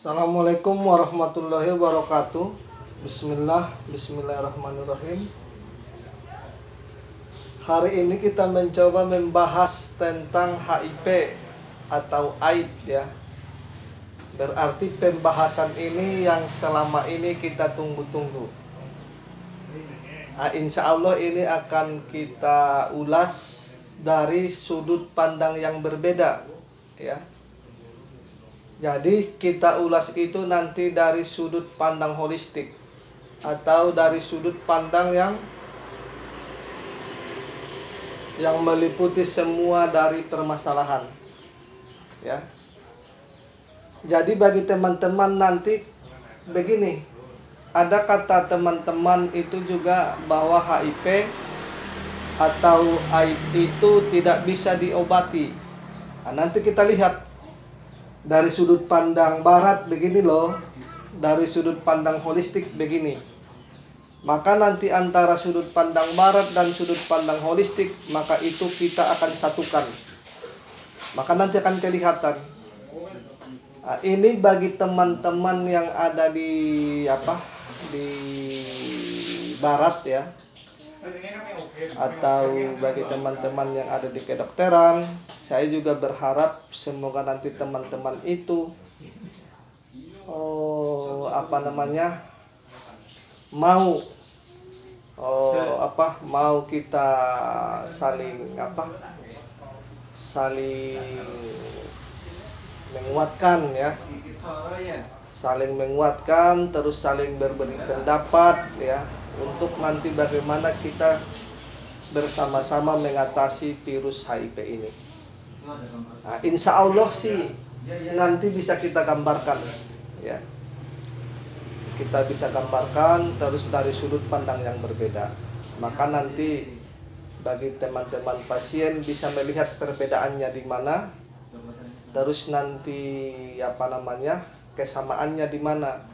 Assalamualaikum warahmatullahi wabarakatuh. Bismillahirrahmanirrahim. Hari ini kita mencoba membahas tentang HIV atau AIDS ya. Berarti pembahasan ini yang selama ini kita tunggu-tunggu. Insya Allah ini akan kita ulas dari sudut pandang yang berbeda ya. Jadi kita ulas itu nanti dari sudut pandang holistik atau dari sudut pandang yang meliputi semua dari permasalahan ya. Jadi bagi teman-teman nanti begini, ada kata teman-teman itu juga bahwa HIV atau AIDS itu tidak bisa diobati. Nah, nanti kita lihat dari sudut pandang barat begini loh, dari sudut pandang holistik begini. Maka nanti antara sudut pandang barat dan sudut pandang holistik, maka itu kita akan satukan. Maka nanti akan kelihatan. Nah, ini bagi teman-teman yang ada di barat ya, atau bagi teman-teman yang ada di kedokteran, saya juga berharap semoga nanti teman-teman itu mau kita saling menguatkan ya, saling menguatkan, terus saling berberi pendapat ya, untuk nanti bagaimana kita bersama-sama mengatasi virus HIV ini. Nah, insya Allah sih nanti bisa kita gambarkan ya. Kita bisa gambarkan terus dari sudut pandang yang berbeda. Maka nanti bagi teman-teman pasien bisa melihat perbedaannya di mana, terus nanti kesamaannya di mana.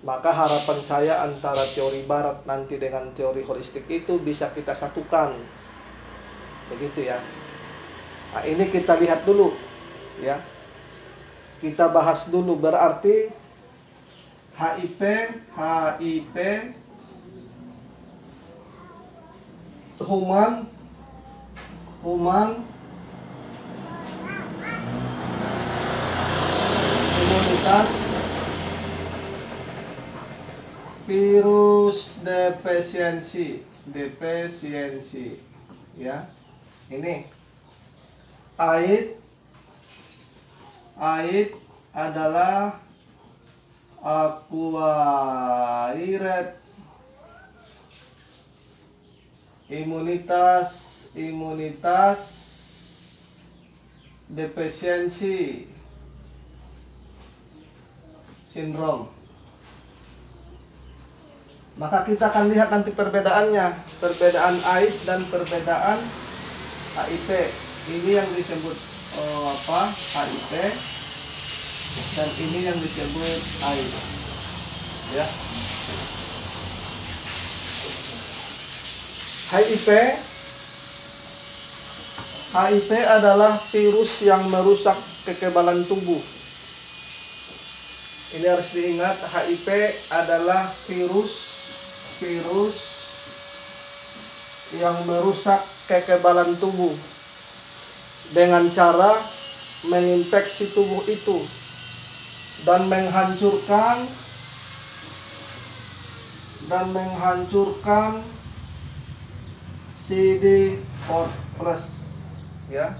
Maka harapan saya antara teori barat nanti dengan teori holistik itu bisa kita satukan. Begitu ya. Nah, ini kita lihat dulu ya. Kita bahas dulu, berarti HIV human imunitas virus defisiensi ya. Ini AIDS adalah acquired imunitas defisiensi syndrome. Maka kita akan lihat nanti perbedaannya, perbedaan AIDS dan perbedaan HIV. Ini yang disebut HIV dan ini yang disebut AIDS ya. HIV adalah virus yang merusak kekebalan tubuh. Ini harus diingat, HIV adalah virus yang merusak kekebalan tubuh dengan cara menginfeksi tubuh itu dan menghancurkan CD4+ ya.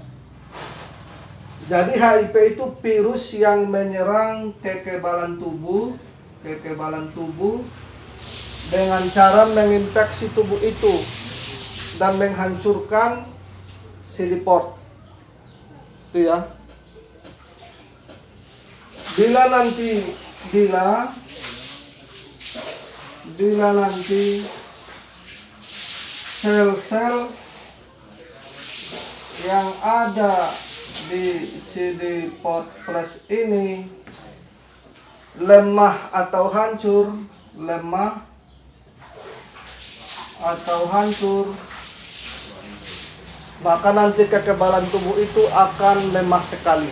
Jadi HIV itu virus yang menyerang kekebalan tubuh dengan cara menginfeksi tubuh itu dan menghancurkan CD4 itu ya. Bila nanti sel-sel yang ada di CD4+ ini lemah atau hancur, maka nanti kekebalan tubuh itu akan lemah sekali.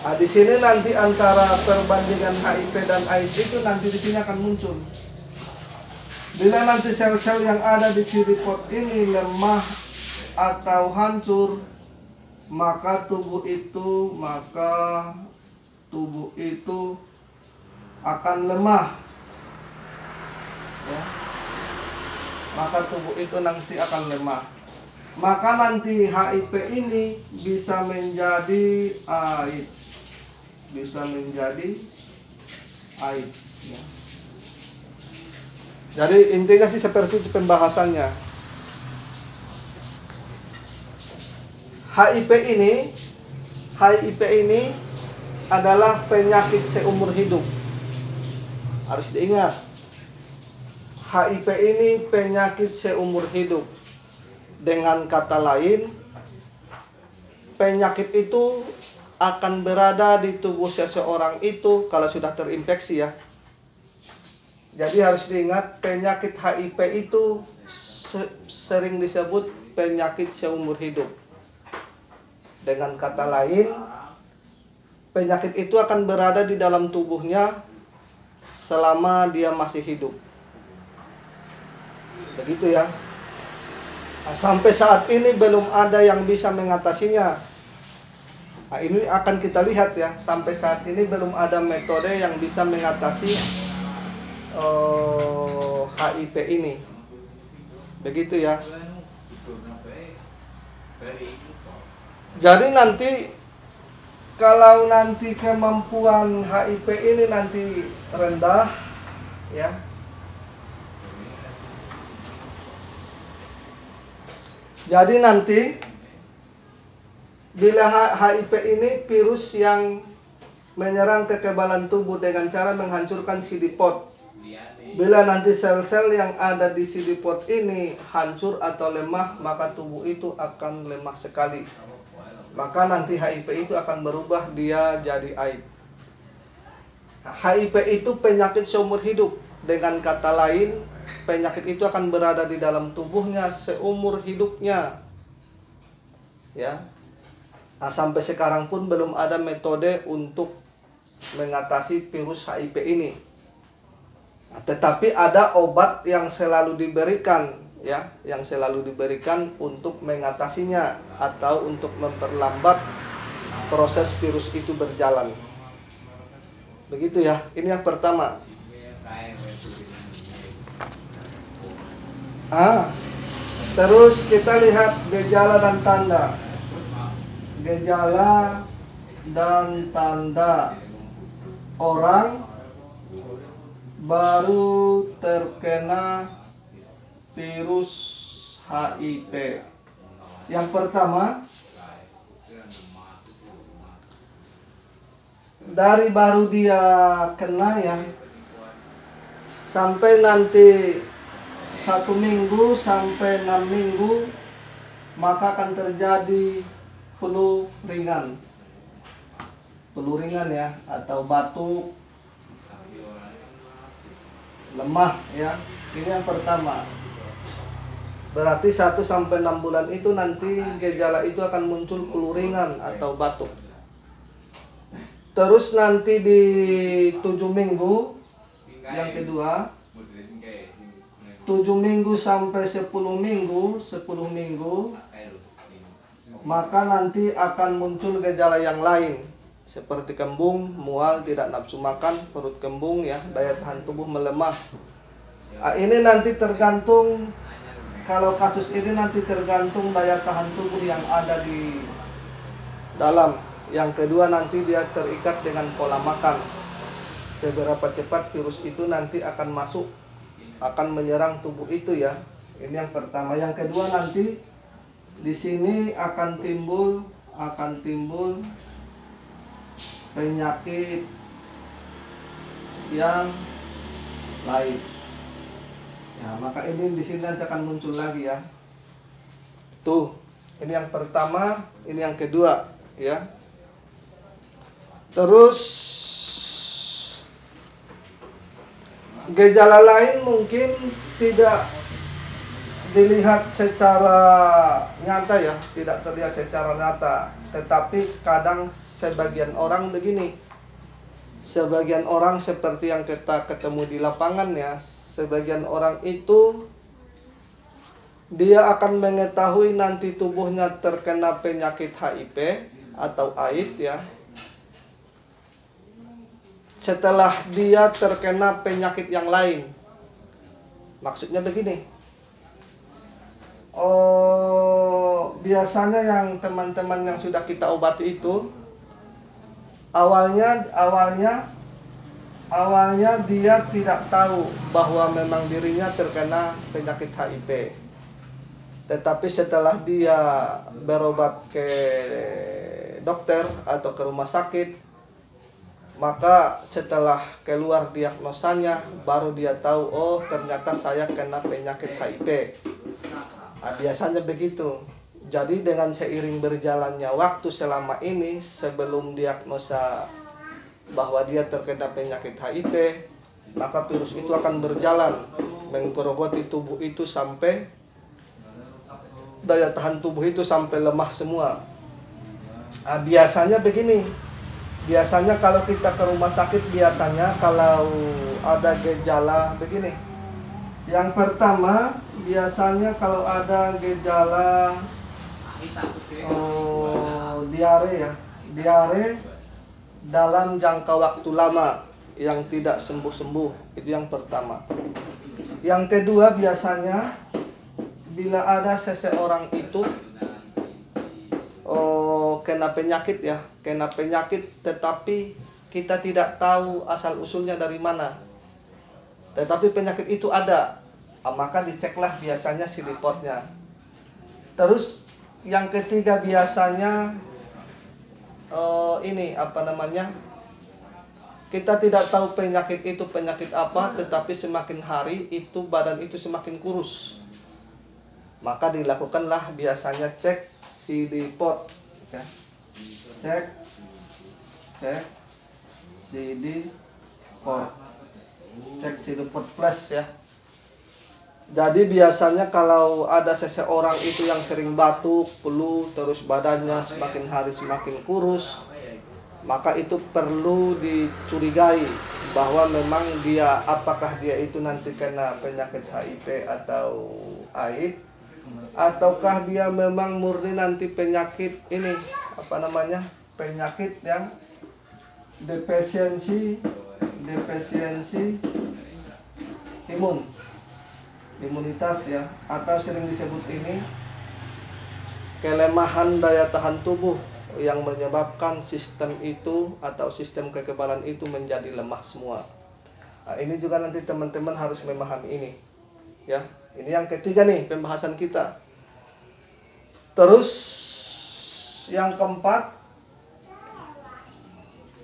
Nah, di sini nanti antara perbandingan HIV dan AIDS itu nanti di sini akan muncul. Bila nanti sel-sel yang ada di CD4 ini lemah atau hancur, maka tubuh itu akan lemah. Ya. Maka tubuh itu nanti akan lemah. Maka nanti HIV ini bisa menjadi AIDS. Bisa menjadi AIDS. Ya. Jadi intinya sih seperti itu pembahasannya. HIV ini adalah penyakit seumur hidup. Harus diingat. HIV ini penyakit seumur hidup. Dengan kata lain, penyakit itu akan berada di tubuh seseorang itu kalau sudah terinfeksi ya. Jadi harus diingat, penyakit HIV itu sering disebut penyakit seumur hidup. Dengan kata lain, penyakit itu akan berada di dalam tubuhnya selama dia masih hidup. Begitu ya. Nah, sampai saat ini belum ada yang bisa mengatasinya. Nah, ini akan kita lihat ya. Sampai saat ini belum ada metode yang bisa mengatasi HIV ini. Begitu ya. Jadi nanti kalau nanti kemampuan HIV ini nanti rendah ya. Jadi nanti bila HIV ini virus yang menyerang kekebalan tubuh dengan cara menghancurkan CD4. Bila nanti sel-sel yang ada di CD4 ini hancur atau lemah, maka tubuh itu akan lemah sekali. Maka nanti HIV itu akan berubah dia jadi AIDS. HIV itu penyakit seumur hidup. Dengan kata lain, penyakit itu akan berada di dalam tubuhnya seumur hidupnya. Ya. Nah, sampai sekarang pun belum ada metode untuk mengatasi virus HIV ini. Nah, tetapi ada obat yang selalu diberikan, ya, yang selalu diberikan untuk mengatasinya atau untuk memperlambat proses virus itu berjalan. Begitu ya. Ini yang pertama. Terus kita lihat gejala dan tanda. Gejala dan tanda orang baru terkena virus HIV. Yang pertama, dari baru dia kena ya, sampai nanti 1 minggu sampai 6 minggu, maka akan terjadi flu ringan. Flu ringan ya, atau batuk, lemah ya. Ini yang pertama. Berarti 1 sampai 6 bulan itu nanti gejala itu akan muncul flu ringan atau batuk. Terus nanti di 7 minggu, yang kedua, 7 minggu sampai 10 minggu, maka nanti akan muncul gejala yang lain, seperti kembung, mual, tidak nafsu makan, perut kembung ya, daya tahan tubuh melemah. Nah, ini nanti tergantung, kalau kasus ini nanti tergantung daya tahan tubuh yang ada di dalam. Yang kedua nanti dia terikat dengan pola makan. Seberapa cepat virus itu nanti akan masuk, akan menyerang tubuh itu ya. Ini yang pertama. Yang kedua nanti di sini akan timbul penyakit yang lain. Ya, maka ini di sini nanti akan muncul lagi ya. Tuh, ini yang pertama, ini yang kedua ya. Terus gejala lain mungkin tidak dilihat secara nyata ya, tidak terlihat secara nyata. Tetapi kadang sebagian orang begini, sebagian orang seperti yang kita ketemu di lapangan ya, sebagian orang itu dia akan mengetahui nanti tubuhnya terkena penyakit HIV atau AIDS ya, setelah dia terkena penyakit yang lain. Maksudnya begini, biasanya yang teman-teman yang sudah kita obati itu awalnya dia tidak tahu bahwa memang dirinya terkena penyakit HIV. Tetapi setelah dia berobat ke dokter atau ke rumah sakit, maka setelah keluar diagnosanya baru dia tahu, oh ternyata saya kena penyakit HIV. Nah, biasanya begitu. Jadi dengan seiring berjalannya waktu selama ini, sebelum diagnosa bahwa dia terkena penyakit HIV, maka virus itu akan berjalan menggerogoti tubuh itu sampai daya tahan tubuh itu sampai lemah semua. Nah, biasanya begini, biasanya kalau kita ke rumah sakit, biasanya kalau ada gejala begini. Yang pertama, biasanya kalau ada gejala diare ya, diare dalam jangka waktu lama yang tidak sembuh-sembuh, itu yang pertama. Yang kedua, biasanya bila ada seseorang itu kena penyakit ya, kena penyakit tetapi kita tidak tahu asal usulnya dari mana, tetapi penyakit itu ada, maka diceklah biasanya si reportnya. Terus yang ketiga biasanya kita tidak tahu penyakit itu penyakit apa, tetapi semakin hari itu badan itu semakin kurus, maka dilakukanlah biasanya cek CD port ya. cek CD port, cek CD port plus ya. Jadi biasanya kalau ada seseorang itu yang sering batuk, flu, terus badannya semakin hari semakin kurus, maka itu perlu dicurigai bahwa memang dia, apakah dia itu nanti kena penyakit HIV atau AIDS, ataukah dia memang murni nanti penyakit ini, penyakit yang defisiensi imunitas ya, atau sering disebut ini kelemahan daya tahan tubuh yang menyebabkan sistem itu atau sistem kekebalan itu menjadi lemah semua. Nah, ini juga nanti teman-teman harus memahami ini ya. Ini yang ketiga nih pembahasan kita. Terus yang keempat,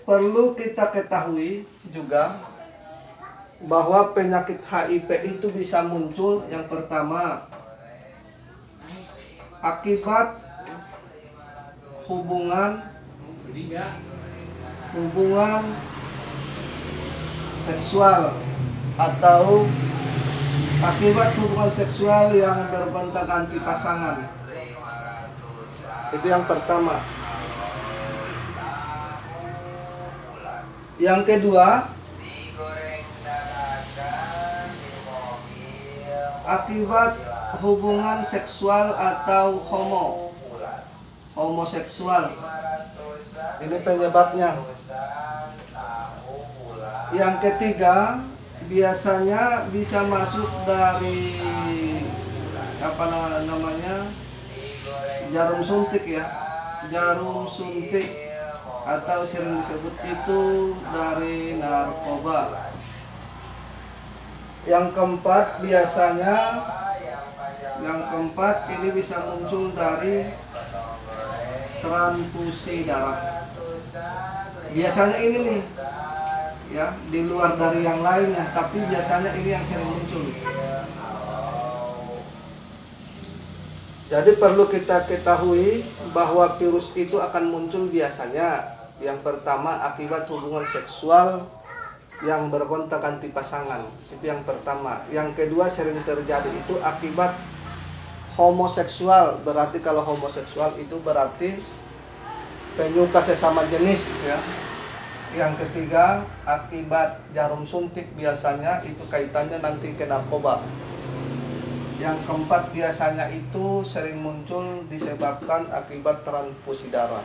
perlu kita ketahui juga bahwa penyakit HIV itu bisa muncul, yang pertama akibat hubungan seksual atau akibat hubungan seksual yang bergonta-ganti pasangan. Itu yang pertama. Yang kedua, akibat hubungan seksual atau homoseksual. Ini penyebabnya. Yang ketiga, biasanya bisa masuk dari jarum suntik ya, jarum suntik, atau sering disebut itu dari narkoba. Yang keempat, biasanya ini bisa muncul dari transfusi darah. Biasanya ini nih ya, di luar dari yang lainnya, tapi biasanya ini yang sering muncul. Jadi perlu kita ketahui bahwa virus itu akan muncul biasanya, yang pertama akibat hubungan seksual yang bergonta-ganti pasangan, itu yang pertama. Yang kedua sering terjadi itu akibat homoseksual, berarti kalau homoseksual itu berarti penyuka sesama jenis ya. Yang ketiga, akibat jarum suntik biasanya itu kaitannya nanti ke narkoba. Yang keempat, biasanya itu sering muncul disebabkan akibat transfusi darah.